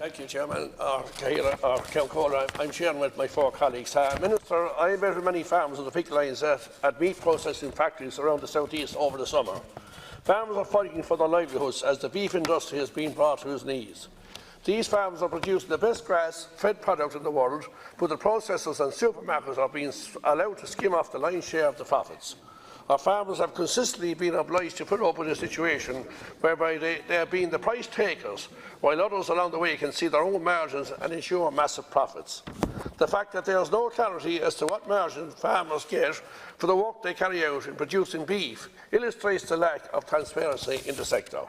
Thank you, Chairman. I'm sharing with my four colleagues. Minister, I visited many farms with the pick lines at meat processing factories around the south east over the summer. Farmers are fighting for their livelihoods as the beef industry has been brought to its knees. These farms are producing the best grass-fed product in the world, but the processors and supermarkets are being allowed to skim off the lion's share of the profits. Our farmers have consistently been obliged to put up with a situation whereby they are being the price takers, while others along the way can see their own margins and ensure massive profits. The fact that there is no clarity as to what margin farmers get for the work they carry out in producing beef illustrates the lack of transparency in the sector.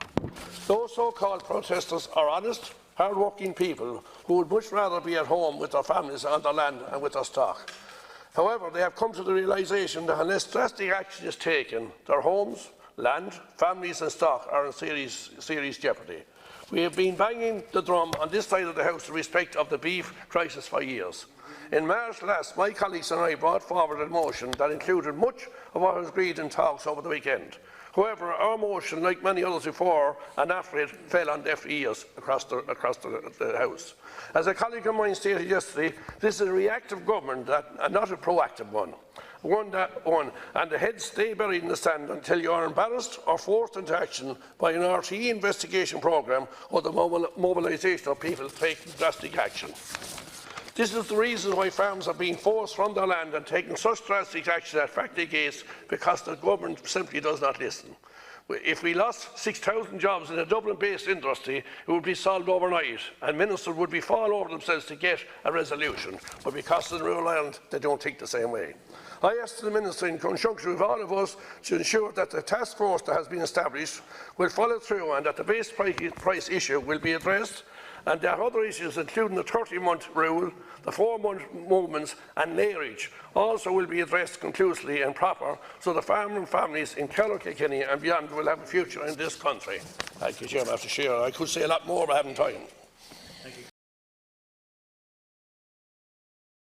Those so-called protesters are honest, hard-working people who would much rather be at home with their families on their land and with their stock. However, they have come to the realisation that unless drastic action is taken, their homes, land, families and stock are in serious jeopardy. We have been banging the drum on this side of the House in respect of the beef crisis for years. In March last, my colleagues and I brought forward a motion that included much of what was agreed in talks over the weekend. However, our motion, like many others before and after it, fell on deaf ears across the House. As a colleague of mine stated yesterday, this is a reactive government and not a proactive one. And the heads stay buried in the sand until you are embarrassed or forced into action by an RTE investigation programme or the mobilisation of people taking drastic action. This is the reason why farms are being forced from their land and taking such drastic action at factory gates, because the government simply does not listen. If we lost 6,000 jobs in a Dublin-based industry, it would be solved overnight, and ministers would be fall over themselves to get a resolution. But because of the rural Ireland, they don't think the same way. I asked the Minister, in conjunction with all of us, to ensure that the task force that has been established will follow through and that the base price issue will be addressed, and there are other issues, including the 30-month rule, the 4-month movements and layerage, also will be addressed conclusively and proper, so the farming families in Kilkenny and beyond will have a future in this country. Thank you, Chairman. I could say a lot more, but I haven't time. Thank you.